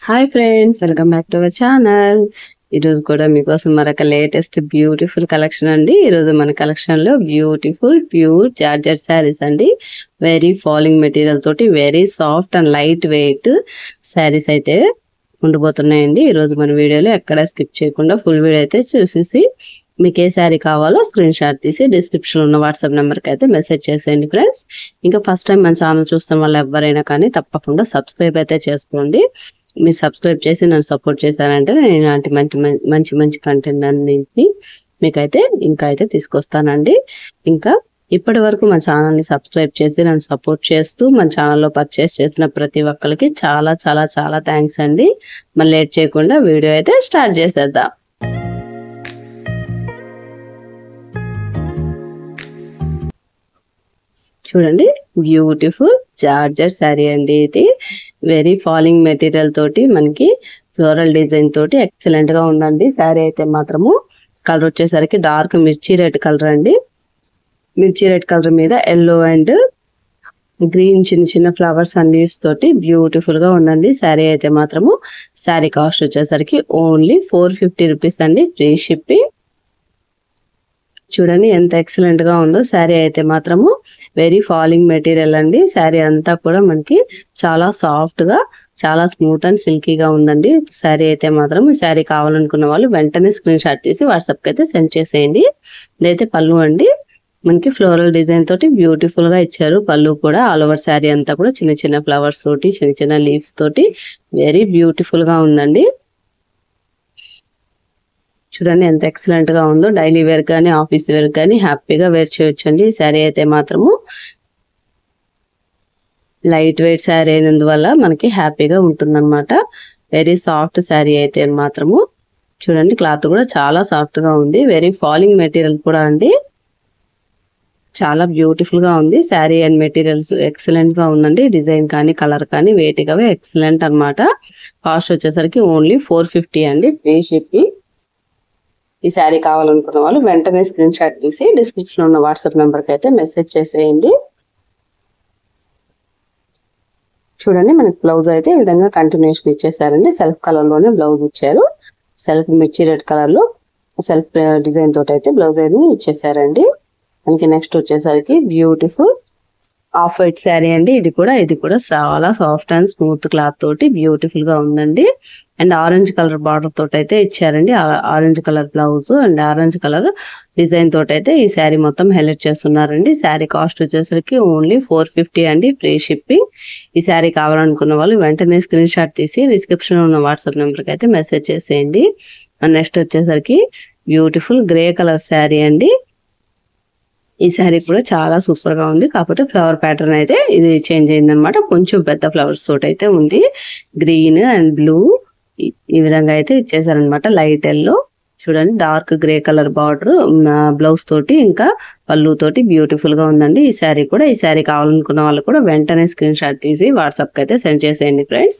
Hi friends, welcome back to our channel. ఈరోజు కూడా మీకోసం మరొక లేటెస్ట్ బ్యూటిఫుల్ కలెక్షన్ అండి. ఈరోజు మన కలెక్షన్లో బ్యూటిఫుల్ ప్యూర్ జార్జెట్ శారీస్ అండి. వెరీ ఫాలింగ్ మెటీరియల్ తోటి very soft and light weight saris అయితే ఉండిపోతున్నాయండి. ఈరోజు మన వీడియోలో ఎక్కడ స్కిప్ చేయకుండా ఫుల్ వీడియో అయితే చూసేసి మీకు ఏ శారీ కావాలో స్క్రీన్ షాట్ తీసి డిస్క్రిప్షన్ ఉన్న వాట్సాప్ నెంబర్కి అయితే మెసేజ్ చేసేయండి ఫ్రెండ్స్. ఇంకా ఫస్ట్ టైం మన ఛానల్ చూస్తున్న వాళ్ళు ఎవరైనా కానీ తప్పకుండా సబ్స్క్రైబ్ అయితే చేసుకోండి. మీరు సబ్స్క్రైబ్ చేసి నన్ను సపోర్ట్ చేశారంటే నేను ఇలాంటి మంచి మంచి కంటెంట్ అన్నింటినీ మీకైతే ఇంకా అయితే తీసుకొస్తానండి. ఇంకా ఇప్పటి వరకు మన ఛానల్ని సబ్స్క్రైబ్ చేసి నన్ను సపోర్ట్ చేస్తూ మన ఛానల్లో పర్చేస్ చేసిన ప్రతి ఒక్కరికి చాలా చాలా చాలా థ్యాంక్స్ అండి. మరి లేట్ చేయకుండా వీడియో అయితే స్టార్ట్ చేసేద్దాం. చూడండి, బ్యూటిఫుల్ జార్జెట్ శారీ అండి. ఇది వెరీ ఫాలింగ్ మెటీరియల్ తోటి మనకి ఫ్లోరల్ డిజైన్ తోటి ఎక్సలెంట్ గా ఉందండి. శారీ అయితే మాత్రము కలర్ వచ్చేసరికి డార్క్ మిర్చి రెడ్ కలర్ అండి. మిర్చి రెడ్ కలర్ మీద ఎల్లో అండ్ గ్రీన్ చిన్న చిన్న ఫ్లవర్స్ అండ్ లీవ్స్ తోటి బ్యూటిఫుల్ గా ఉందండి. శారీ అయితే మాత్రము శారీ కాస్ట్ వచ్చేసరికి ఓన్లీ 450 రూపీస్ అండి, ఫ్రీ షిప్పింగ్. చూడండి ఎంత ఎక్సలెంట్ గా ఉందో. శారీ అయితే మాత్రము వెరీ ఫాలింగ్ మెటీరియల్ అండి. శారీ అంతా కూడా మనకి చాలా సాఫ్ట్ గా చాలా స్మూత్ అండ్ సిల్కీగా ఉందండి. శారీ అయితే మాత్రం ఈ శారీ కావాలనుకున్న వాళ్ళు వెంటనే స్క్రీన్ షాట్ తీసి వాట్సాప్కి అయితే సెండ్ చేసేయండి. ఇదైతే పళ్ళు అండి. మనకి ఫ్లోరల్ డిజైన్ తోటి బ్యూటిఫుల్ గా ఇచ్చారు. పళ్ళు కూడా ఆల్ ఓవర్ శారీ అంతా కూడా చిన్న చిన్న ఫ్లవర్స్ తోటి చిన్న చిన్న లీవ్స్ తోటి వెరీ బ్యూటిఫుల్ గా ఉందండి. చూడండి ఎంత ఎక్సలెంట్ గా ఉందో. డైలీ వేర్ కానీ ఆఫీస్ వేర్ కానీ హ్యాపీగా వేర్ చేయొచ్చండి. ఈ శారీ అయితే మాత్రము లైట్ వెయిట్ శారీ అయినందువల్ల మనకి హ్యాపీగా ఉంటుందన్నమాట. వెరీ సాఫ్ట్ శారీ అయితే మాత్రము చూడండి, క్లాత్ కూడా చాలా సాఫ్ట్ గా ఉంది. వెరీ ఫాలింగ్ మెటీరియల్ కూడా అండి. చాలా బ్యూటిఫుల్ గా ఉంది. శారీ అండ్ మెటీరియల్స్ ఎక్సలెంట్ గా ఉందండి. డిజైన్ కానీ కలర్ కానీ వెయిట్ గా ఎక్సలెంట్ అన్నమాట. కాస్ట్ వచ్చేసరికి ఓన్లీ 450 అండి, ఫ్రీ షిప్పింగ్. ఈ శారీ కావాలనుకున్న వాళ్ళు వెంటనే స్క్రీన్ షాట్ తీసి డిస్క్రిప్షన్ ఉన్న వాట్సాప్ నెంబర్కి అయితే మెసేజ్ చేసేయండి. చూడండి, మనకి బ్లౌజ్ అయితే ఈ విధంగా కంటిన్యూషన్ ఇచ్చేసారండి. సెల్ఫ్ కలర్ లోనే బ్లౌజ్ ఇచ్చారు. సెల్ఫ్ మిర్చి రెడ్ కలర్ లో సెల్ఫ్ డిజైన్ తోటి అయితే బ్లౌజ్ అయితే ఇచ్చేసారండి. మనకి నెక్స్ట్ వచ్చేసరికి బ్యూటిఫుల్ ఆఫ్ వైట్ శారీ అండి. ఇది కూడా చాలా సాఫ్ట్ అండ్ స్మూత్ క్లాత్ తోటి బ్యూటిఫుల్ గా ఉందండి. అండ్ ఆరెంజ్ కలర్ బార్డర్ తోటి అయితే ఇచ్చారండి. Orange colour blouse and orange colour design తోటి అయితే ఈ శారీ మొత్తం హైలైట్ చేస్తున్నారండి. శారీ కాస్ట్ వచ్చేసరికి ఓన్లీ 450 అండి, ఫ్రీ షిప్పింగ్. ఈ శారీ కావాలనుకున్న వాళ్ళు వెంటనే స్క్రీన్ షాట్ తీసి డిస్క్రిప్షన్ ఉన్న వాట్సాప్ నెంబర్కి అయితే మెసేజ్ చేసేయండి. నెక్స్ట్ వచ్చేసరికి బ్యూటిఫుల్ గ్రే కలర్ శారీ అండి. ఈ శారీ కూడా చాలా సూపర్ గా ఉంది. కాకపోతే ఫ్లవర్ ప్యాటర్న్ అయితే ఇది చేంజ్ అయింది అనమాట. కొంచెం పెద్ద ఫ్లవర్స్ తోటి అయితే ఉంది. గ్రీన్ అండ్ బ్లూ ఈ విధంగా అయితే ఇచ్చేసారనమాట. లైట్ ఎల్లో చూడండి, dark grey colour border blouse తోటి ఇంకా పళ్ళు తోటి బ్యూటిఫుల్ గా ఉందండి. ఈ శారీ కావాలనుకున్న వాళ్ళు కూడా వెంటనే స్క్రీన్ షాట్ తీసి వాట్సాప్ కి అయితే సెండ్ చేసేయండి ఫ్రెండ్స్.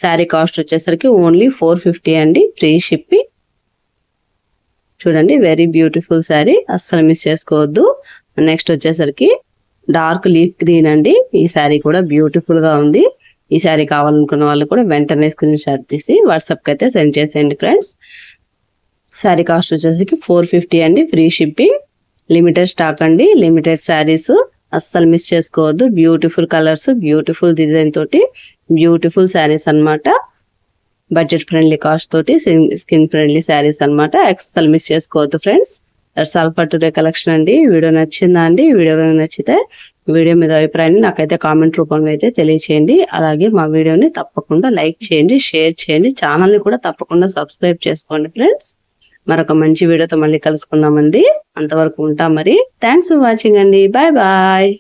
శారీ కాస్ట్ వచ్చేసరికి ఓన్లీ 450 అండి, ఫ్రీ షిప్పింగ్. చూడండి, వెరీ బ్యూటిఫుల్ శారీ, అస్సలు మిస్ చేసుకోవద్దు. నెక్స్ట్ వచ్చేసరికి డార్క్ లీఫ్ గ్రీన్ అండి. ఈ శారీ కూడా బ్యూటిఫుల్ గా ఉంది. ఈ శారీ కావాలనుకున్న వాళ్ళు కూడా వెంటనే స్క్రీన్ షాట్ తీసి వాట్సాప్కి అయితే సెండ్ చేసేయండి ఫ్రెండ్స్. శారీ కాస్ట్ వచ్చేసరికి 450 అండి, ఫ్రీ షిప్పింగ్. లిమిటెడ్ స్టాక్ అండి, లిమిటెడ్ శారీస్, అస్సలు మిస్ చేసుకోవద్దు. బ్యూటిఫుల్ కలర్స్, బ్యూటిఫుల్ డిజైన్ తోటి బ్యూటిఫుల్ శారీస్ అన్నమాట. బడ్జెట్ ఫ్రెండ్లీ కాస్ట్ తోటి స్కిన్ ఫ్రెండ్లీ శారీస్ అన్నమాట. అస్సలు మిస్ చేసుకోవద్దు friends. That's all for today collection అండి. వీడియో నచ్చిందా అండి? వీడియో నచ్చితే వీడియో మీద అభిప్రాయాన్ని నాకైతే కామెంట్ రూపంలో అయితే తెలియచేయండి. అలాగే మా వీడియోని తప్పకుండా లైక్ చేయండి, షేర్ చేయండి. ఛానల్ని కూడా తప్పకుండా సబ్స్క్రైబ్ చేసుకోండి ఫ్రెండ్స్. మరొక మంచి వీడియోతో మళ్ళీ కలుసుకుందామండి. అంతవరకు ఉంటాం మరి. థ్యాంక్స్ ఫర్ వాచింగ్ అండి. Bye bye.